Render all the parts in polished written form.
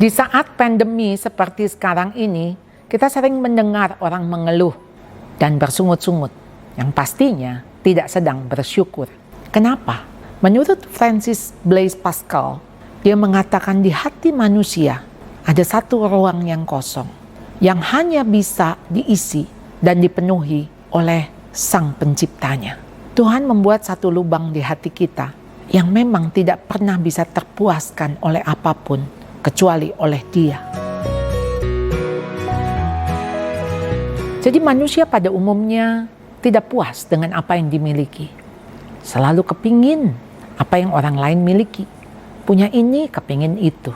Di saat pandemi seperti sekarang ini, kita sering mendengar orang mengeluh dan bersungut-sungut yang pastinya tidak sedang bersyukur. Kenapa? Menurut Francis Blaise Pascal, dia mengatakan di hati manusia ada satu ruang yang kosong yang hanya bisa diisi dan dipenuhi oleh Sang Penciptanya. Tuhan membuat satu lubang di hati kita yang memang tidak pernah bisa terpuaskan oleh apapun kecuali oleh Dia. Jadi manusia pada umumnya tidak puas dengan apa yang dimiliki. Selalu kepingin apa yang orang lain miliki. Punya ini, kepingin itu.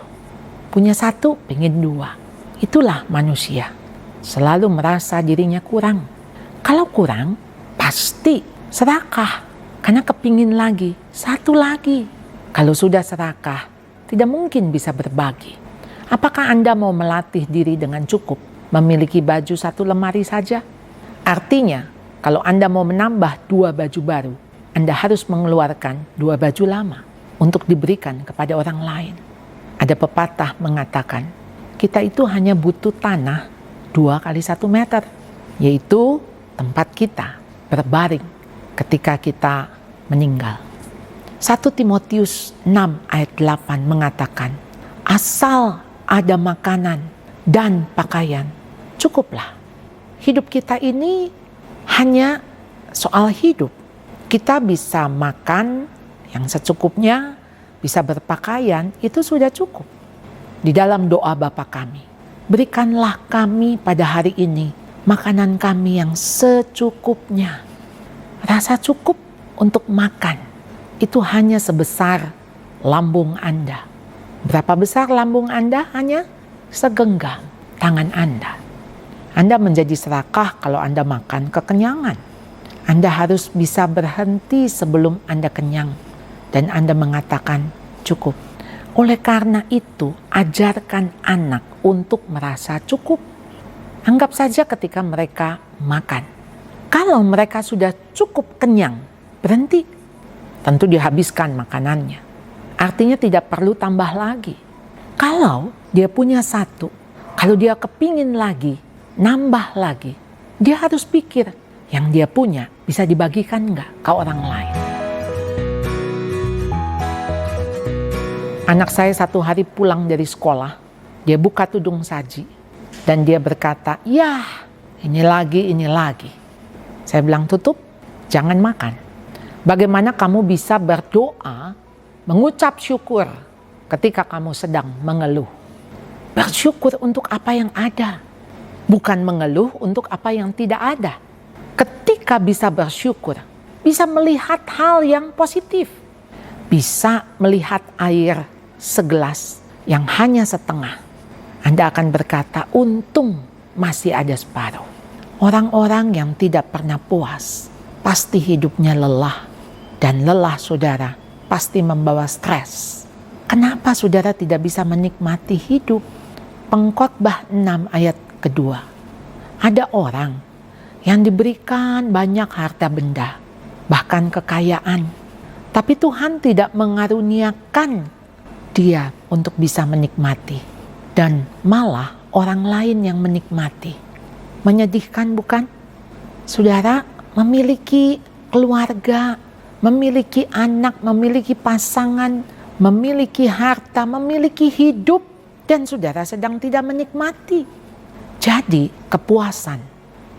Punya satu, pingin dua. Itulah manusia. Selalu merasa dirinya kurang. Kalau kurang, pasti serakah. Karena kepingin lagi, satu lagi. Kalau sudah serakah, tidak mungkin bisa berbagi. Apakah Anda mau melatih diri dengan cukup memiliki baju satu lemari saja? Artinya, kalau Anda mau menambah 2 baju baru, Anda harus mengeluarkan 2 baju lama untuk diberikan kepada orang lain. Ada pepatah mengatakan, kita itu hanya butuh tanah 2 kali 1 meter, yaitu tempat kita berbaring ketika kita meninggal. 1 Timotius 6 ayat 8 mengatakan, asal ada makanan dan pakaian, cukuplah. Hidup kita ini hanya soal hidup. Kita bisa makan yang secukupnya, bisa berpakaian, itu sudah cukup. Di dalam doa Bapa kami, berikanlah kami pada hari ini makanan kami yang secukupnya. Rasa cukup untuk makan itu hanya sebesar lambung Anda. Berapa besar lambung Anda? Hanya segenggam tangan Anda. Anda menjadi serakah kalau Anda makan kekenyangan. Anda harus bisa berhenti sebelum Anda kenyang dan Anda mengatakan cukup. Oleh karena itu, ajarkan anak untuk merasa cukup. Anggap saja ketika mereka makan. Kalau mereka sudah cukup kenyang, berhenti. Tentu dihabiskan makanannya. Artinya tidak perlu tambah lagi. Kalau dia punya satu, kalau dia kepingin lagi, nambah lagi, dia harus pikir yang dia punya bisa dibagikan enggak ke orang lain. Anak saya satu hari pulang dari sekolah, dia buka tudung saji dan dia berkata, "Yah, ini lagi." Saya bilang, "Tutup, jangan makan. Bagaimana kamu bisa berdoa, mengucap syukur ketika kamu sedang mengeluh? Bersyukur untuk apa yang ada, bukan mengeluh untuk apa yang tidak ada." Ketika bisa bersyukur, bisa melihat hal yang positif, bisa melihat air segelas yang hanya setengah, Anda akan berkata, untung masih ada separuh. Orang-orang yang tidak pernah puas, pasti hidupnya lelah, dan lelah saudara pasti membawa stres. Kenapa saudara tidak bisa menikmati hidup? Pengkhotbah 6 ayat kedua. Ada orang yang diberikan banyak harta benda, bahkan kekayaan. Tapi Tuhan tidak mengaruniakan dia untuk bisa menikmati. Dan malah orang lain yang menikmati. Menyedihkan bukan? Saudara memiliki keluarga, memiliki anak, memiliki pasangan, memiliki harta, memiliki hidup. Dan saudara sedang tidak menikmati. Jadi kepuasan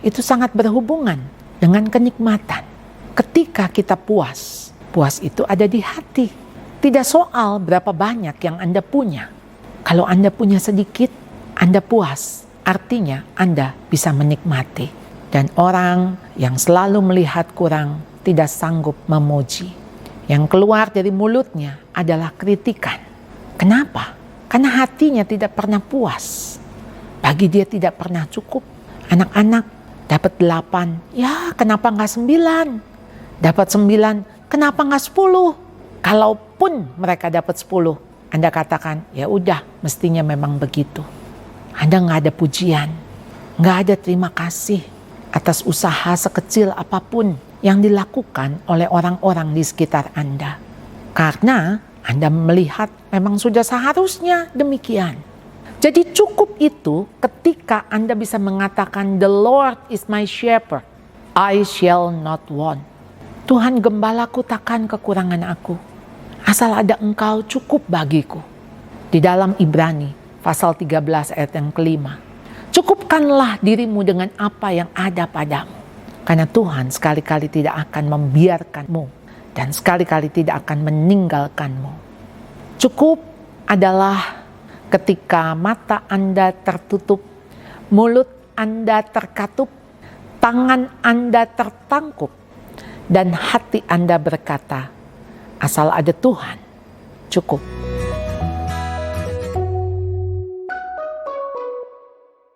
itu sangat berhubungan dengan kenikmatan. Ketika kita puas, puas itu ada di hati. Tidak soal berapa banyak yang Anda punya. Kalau Anda punya sedikit, Anda puas. Artinya Anda bisa menikmati. Dan orang yang selalu melihat kurang tidak sanggup memuji. Yang keluar dari mulutnya adalah kritikan. Kenapa? Karena hatinya tidak pernah puas. Bagi dia tidak pernah cukup. Anak-anak dapat 8, ya kenapa nggak 9? Dapat 9, kenapa nggak 10? Kalaupun mereka dapat 10, Anda katakan, ya udah mestinya memang begitu. Anda nggak ada pujian, nggak ada terima kasih atas usaha sekecil apapun yang dilakukan oleh orang-orang di sekitar Anda. Karena Anda melihat memang sudah seharusnya demikian. Jadi cukup itu ketika Anda bisa mengatakan, "The Lord is my shepherd, I shall not want." Tuhan gembalaku, takkan kekurangan aku. Asal ada Engkau cukup bagiku. Di dalam Ibrani pasal 13 ayat yang kelima. Cukupkanlah dirimu dengan apa yang ada padamu. Karena Tuhan sekali-kali tidak akan membiarkanmu dan sekali-kali tidak akan meninggalkanmu. Cukup adalah ketika mata Anda tertutup, mulut Anda terkatup, tangan Anda tertangkup, dan hati Anda berkata, asal ada Tuhan, cukup.